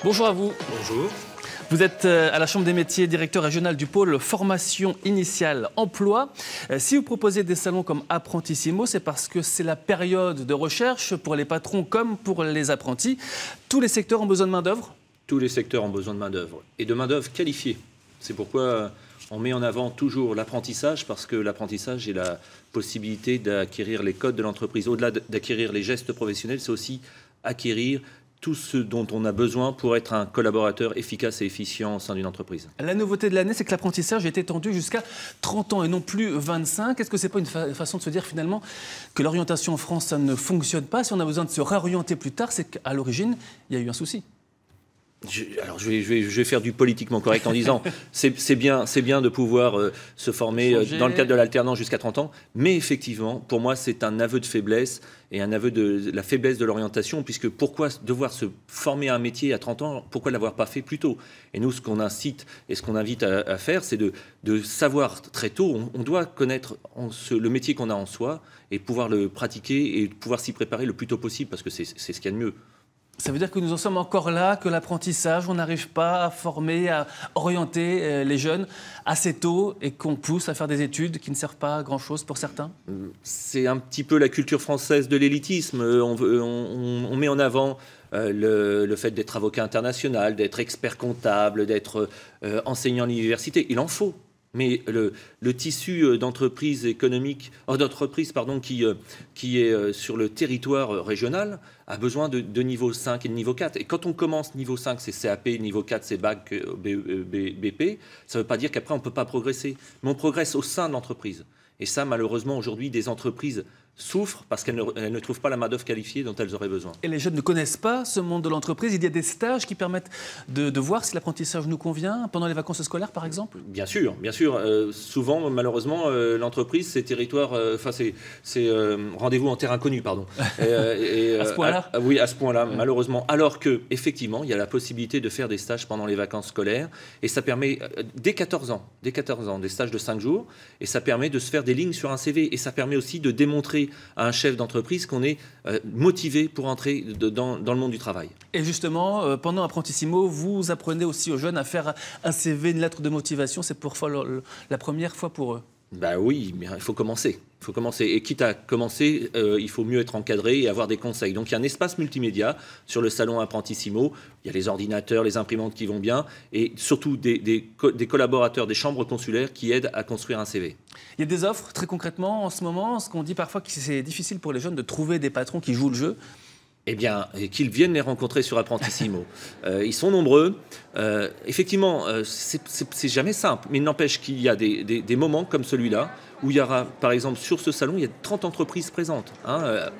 Bonjour à vous. Bonjour. Vous êtes à la Chambre des métiers, directeur régional du pôle formation initiale emploi. Si vous proposez des salons comme Apprentissimo, c'est parce que c'est la période de recherche pour les patrons comme pour les apprentis. Tous les secteurs ont besoin de main-d'œuvre ? Tous les secteurs ont besoin de main-d'œuvre et de main-d'œuvre qualifiée. C'est pourquoi on met en avant toujours l'apprentissage, parce que l'apprentissage est la possibilité d'acquérir les codes de l'entreprise. Au-delà d'acquérir les gestes professionnels, c'est aussi acquérir tout ce dont on a besoin pour être un collaborateur efficace et efficient au sein d'une entreprise. La nouveauté de l'année, c'est que l'apprentissage est étendu jusqu'à 30 ans et non plus 25. Est-ce que ce n'est pas une façon de se dire finalement que l'orientation en France, ça ne fonctionne pas? Si on a besoin de se réorienter plus tard, c'est qu'à l'origine, il y a eu un souci. Je vais faire du politiquement correct en disant c'est bien de pouvoir se former dans le cadre de l'alternance jusqu'à 30 ans, mais effectivement, pour moi, c'est un aveu de faiblesse et un aveu de la faiblesse de l'orientation, puisque pourquoi devoir se former à un métier à 30 ans, pourquoi ne l'avoir pas fait plus tôt? Et nous, ce qu'on incite et ce qu'on invite à faire, c'est de savoir très tôt, on doit connaître le métier qu'on a en soi et pouvoir le pratiquer et pouvoir s'y préparer le plus tôt possible, parce que c'est ce qu'il y a de mieux. Ça veut dire que nous en sommes encore là, que l'apprentissage, on n'arrive pas à former, à orienter les jeunes assez tôt et qu'on pousse à faire des études qui ne servent pas à grand-chose pour certains? C'est un petit peu la culture française de l'élitisme. On met en avant le fait d'être avocat international, d'être expert comptable, d'être enseignant à l'université. Il en faut. Mais le tissu d'entreprise économique, qui est sur le territoire régional a besoin de niveau 5 et de niveau 4. Et quand on commence niveau 5, c'est CAP, niveau 4, c'est bac, BP, ça ne veut pas dire qu'après on ne peut pas progresser. Mais on progresse au sein de l'entreprise. Et ça, malheureusement, aujourd'hui, des entreprises souffrent parce qu'elles ne trouvent pas la main-d'œuvre qualifiée dont elles auraient besoin. Et les jeunes ne connaissent pas ce monde de l'entreprise. Il y a des stages qui permettent de voir si l'apprentissage nous convient, pendant les vacances scolaires, par exemple? Bien sûr, bien sûr. Souvent, malheureusement, l'entreprise, c'est territoire, c'est rendez-vous en terre inconnue, pardon. À ce point-là? Oui, à ce point-là, malheureusement. Alors qu'effectivement, il y a la possibilité de faire des stages pendant les vacances scolaires. Et ça permet, dès 14 ans, des stages de 5 jours. Et ça permet de se faire des lignes sur un CV. Et ça permet aussi de démontrer à un chef d'entreprise qu'on est motivé pour entrer dans le monde du travail. Et justement, pendant Apprentissimo, vous apprenez aussi aux jeunes à faire un CV, une lettre de motivation. C'est pour la première fois pour eux. Ben oui, mais il faut commencer. Il faut commencer. Et quitte à commencer, il faut mieux être encadré et avoir des conseils. Donc il y a un espace multimédia sur le salon Apprentissimo. Il y a les ordinateurs, les imprimantes qui vont bien et surtout des collaborateurs des chambres consulaires qui aident à construire un CV. Il y a des offres, très concrètement, en ce moment. Ce qu'on dit parfois que c'est difficile pour les jeunes de trouver des patrons qui jouent le jeu. Eh bien, qu'ils viennent les rencontrer sur Apprentissimo. Ils sont nombreux. Effectivement, c'est jamais simple, mais il n'empêche qu'il y a des moments comme celui-là où il y aura, par exemple, sur ce salon, il y a 30 entreprises présentes.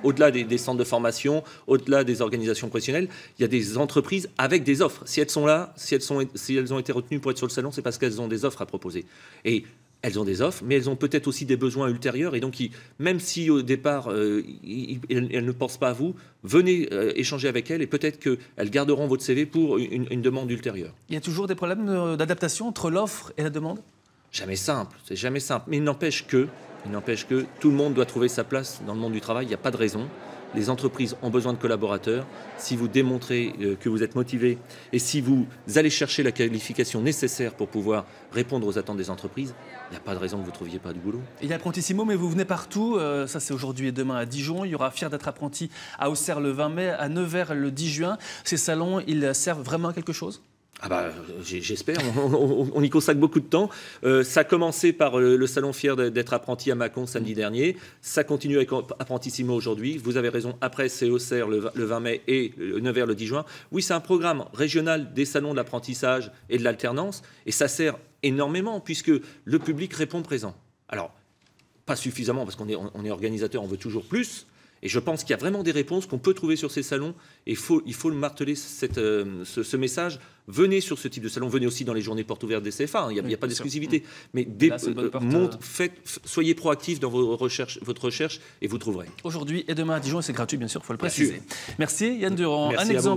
Au-delà des centres de formation, au-delà des organisations professionnelles, il y a des entreprises avec des offres. Si elles sont là, si elles ont été retenues pour être sur le salon, c'est parce qu'elles ont des offres à proposer. Et elles ont des offres, mais elles ont peut-être aussi des besoins ultérieurs. Et donc, même si au départ, elles ne pensent pas à vous, venez échanger avec elles et peut-être qu'elles garderont votre CV pour une demande ultérieure. Il y a toujours des problèmes d'adaptation entre l'offre et la demande? Jamais simple, c'est jamais simple. Mais il n'empêche que tout le monde doit trouver sa place dans le monde du travail. Il n'y a pas de raison. Les entreprises ont besoin de collaborateurs. Si vous démontrez que vous êtes motivé et si vous allez chercher la qualification nécessaire pour pouvoir répondre aux attentes des entreprises, il n'y a pas de raison que vous ne trouviez pas du boulot. Il y a Apprentissimo, mais vous venez partout. Ça, c'est aujourd'hui et demain à Dijon. Il y aura Fier d'être apprenti à Auxerre le 20 mai, à Nevers le 10 juin. Ces salons, ils servent vraiment à quelque chose? Ah bah, j'espère, on y consacre beaucoup de temps. Ça a commencé par le salon Fier d'être apprenti à Mâcon samedi dernier. Ça continue avec Apprentissimo aujourd'hui. Vous avez raison, après c'est Auxerre le 20 mai et Nevers le 10 juin. Oui, c'est un programme régional des salons de l'apprentissage et de l'alternance. Et ça sert énormément puisque le public répond présent. Alors, pas suffisamment parce qu'on est organisateur, on veut toujours plus. Et je pense qu'il y a vraiment des réponses qu'on peut trouver sur ces salons. Et il faut le marteler, ce message. Venez sur ce type de salon. Venez aussi dans les journées portes ouvertes des CFA. Il n'y a pas d'exclusivité. Mais soyez proactifs dans votre recherche et vous trouverez. Aujourd'hui et demain à Dijon, et c'est gratuit, bien sûr, il faut le préciser. Merci Yann Durand. Merci à vous.